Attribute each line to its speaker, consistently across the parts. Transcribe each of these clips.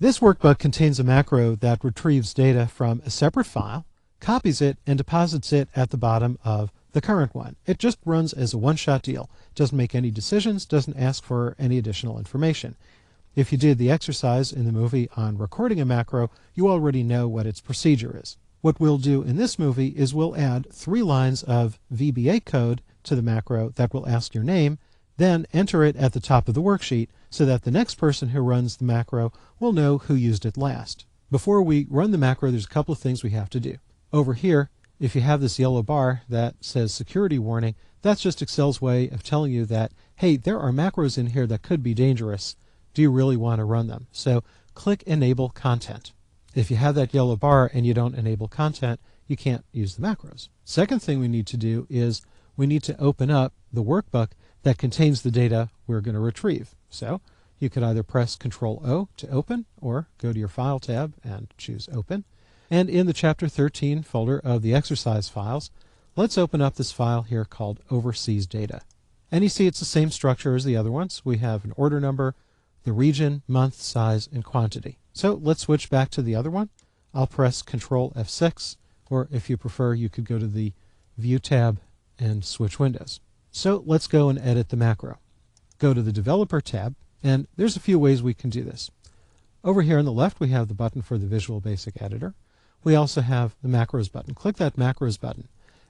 Speaker 1: This workbook contains a macro that retrieves data from a separate file, copies it, and deposits it at the bottom of the current one. It just runs as a one-shot deal. Doesn't make any decisions, doesn't ask for any additional information. If you did the exercise in the movie on recording a macro, you already know what its procedure is. What we'll do in this movie is we'll add 3 lines of VBA code to the macro that will ask your name, then enter it at the top of the worksheet so that the next person who runs the macro will know who used it last. Before we run the macro, there's a couple of things we have to do. Over here, if you have this yellow bar that says security warning, that's just Excel's way of telling you that, hey, there are macros in here that could be dangerous. Do you really want to run them? So click Enable Content. If you have that yellow bar and you don't enable content, you can't use the macros. Second thing we need to do is we need to open up the workbook that contains the data we're going to retrieve. So you could either press Control-O to open or go to your File tab and choose Open. And in the Chapter 13 folder of the exercise files, let's open up this file here called Overseas Data. And you see it's the same structure as the other ones. We have an order number, the region, month, size, and quantity. So let's switch back to the other one. I'll press Control F6, or if you prefer, you could go to the View tab and switch windows. So let's go and edit the macro. Go to the Developer tab, and there's a few ways we can do this. Over here on the left, we have the button for the Visual Basic Editor. We also have the Macros button. Click that Macros button,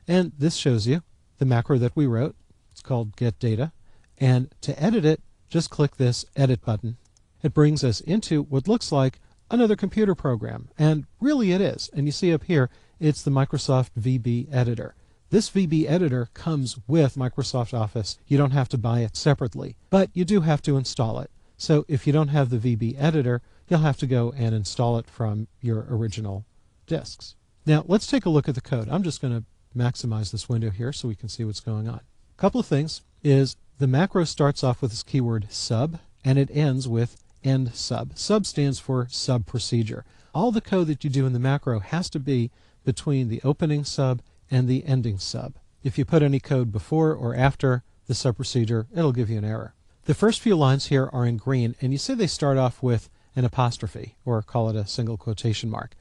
Speaker 1: and this shows you the macro that we wrote. It's called Get Data, and to edit it, just click this Edit button. It brings us into what looks like another computer program, and really it is. And you see up here, it's the Microsoft VB Editor. This VB Editor comes with Microsoft Office. You don't have to buy it separately, but you do have to install it. So if you don't have the VB Editor, you'll have to go and install it from your original disks. Now let's take a look at the code. I'm just going to maximize this window here so we can see what's going on. A couple of things is the macro starts off with this keyword sub, and it ends with end sub. Sub stands for sub procedure. All the code that you do in the macro has to be between the opening sub and the ending sub. If you put any code before or after the sub procedure, it'll give you an error. The first few lines here are in green, and you see they start off with an apostrophe, or call it a single quotation mark.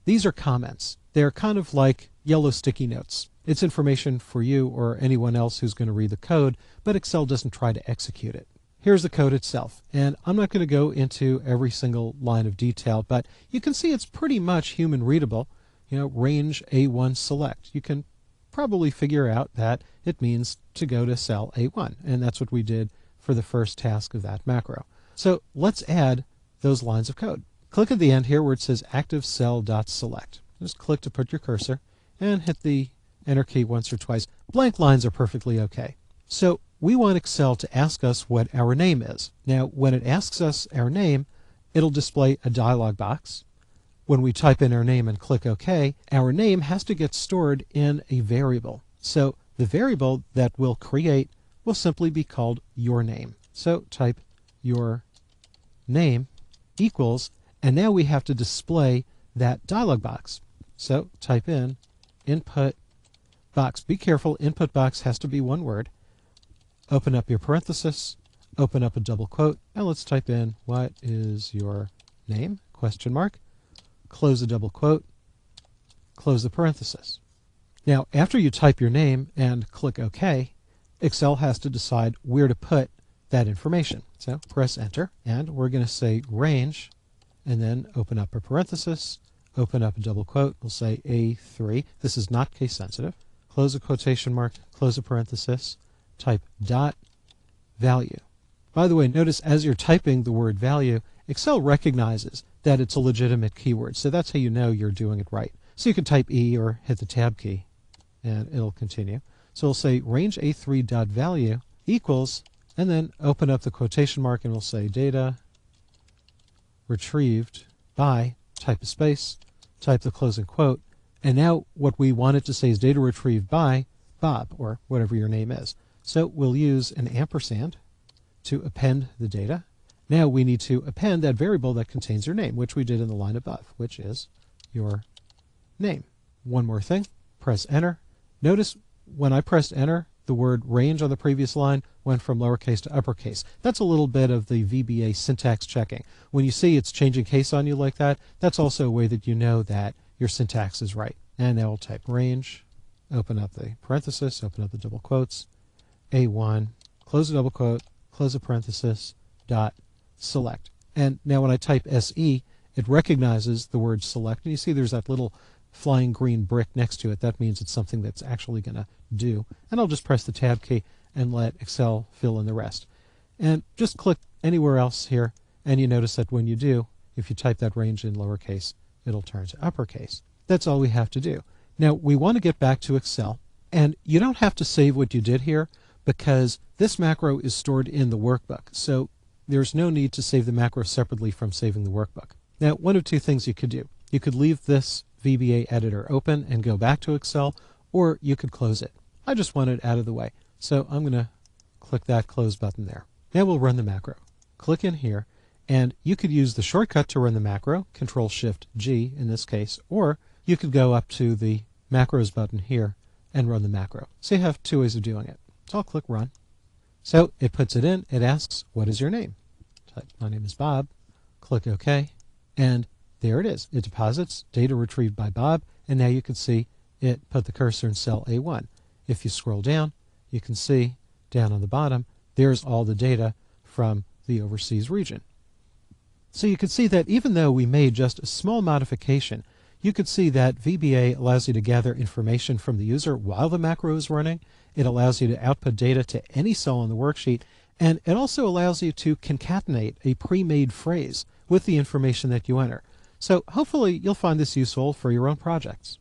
Speaker 1: These are comments. They're kind of like yellow sticky notes. It's information for you or anyone else who's going to read the code, but Excel doesn't try to execute it. Here's the code itself, and I'm not going to go into every single line of detail, but you can see it's pretty much human readable. You know, range A1 select. You can probably figure out that it means to go to cell A1, and that's what we did for the first task of that macro. So let's add those lines of code. Click at the end here where it says ActiveCell.select. Just click to put your cursor and hit the Enter key once or twice. Blank lines are perfectly okay. So we want Excel to ask us what our name is. Now, when it asks us our name, it'll display a dialog box. When we type in our name and click OK, our name has to get stored in a variable. So the variable that we'll create will simply be called your name. So type your name equals, and now we have to display that dialog box. So type in input box. Be careful, input box has to be one word. Open up your parenthesis, open up a double quote, and let's type in, what is your name? Question mark. Close the double quote, close the parenthesis. Now, after you type your name and click OK, Excel has to decide where to put that information. So press Enter, and we're going to say range, and then open up a parenthesis, open up a double quote, we'll say A3. This is not case sensitive. Close a quotation mark, close a parenthesis, type dot value. By the way, notice as you're typing the word value, Excel recognizes that it's a legitimate keyword, so that's how you know you're doing it right. So you can type E or hit the tab key, and it'll continue. So we'll say range A3 dot value equals, and then open up the quotation mark, and we'll say data retrieved by, type a space, type the closing quote, and now what we want it to say is data retrieved by Bob, or whatever your name is. So we'll use an ampersand to append the data. Now we need to append that variable that contains your name, which we did in the line above, which is your name. One more thing, press Enter. Notice when I pressed Enter, the word range on the previous line went from lowercase to uppercase. That's a little bit of the VBA syntax checking. When you see it's changing case on you like that, that's also a way that you know that your syntax is right. And now we'll type range, open up the parenthesis, open up the double quotes, A1, close the double quote, close the parenthesis, dot, select. And now when I type SE, it recognizes the word select, and you see there's that little flying green brick next to it. That means it's something that's actually going to do. And I'll just press the tab key and let Excel fill in the rest. And just click anywhere else here, and you notice that when you do, if you type that range in lowercase, it'll turn to uppercase. That's all we have to do. Now we want to get back to Excel, and you don't have to save what you did here because this macro is stored in the workbook. So there's no need to save the macro separately from saving the workbook. Now, one of two things you could do. You could leave this VBA editor open and go back to Excel, or you could close it. I just want it out of the way. So I'm going to click that close button there. Now we'll run the macro. Click in here, and you could use the shortcut to run the macro, Control-Shift-G in this case, or you could go up to the macros button here and run the macro. So you have two ways of doing it. So I'll click run. So it puts it in. It asks, what is your name? Type, my name is Bob. Click OK. And there it is. It deposits data retrieved by Bob. And now you can see it put the cursor in cell A1. If you scroll down, you can see down on the bottom, there's all the data from the overseas region. So you can see that even though we made just a small modification, you could see that VBA allows you to gather information from the user while the macro is running. It allows you to output data to any cell on the worksheet, and it also allows you to concatenate a pre-made phrase with the information that you enter. So hopefully you'll find this useful for your own projects.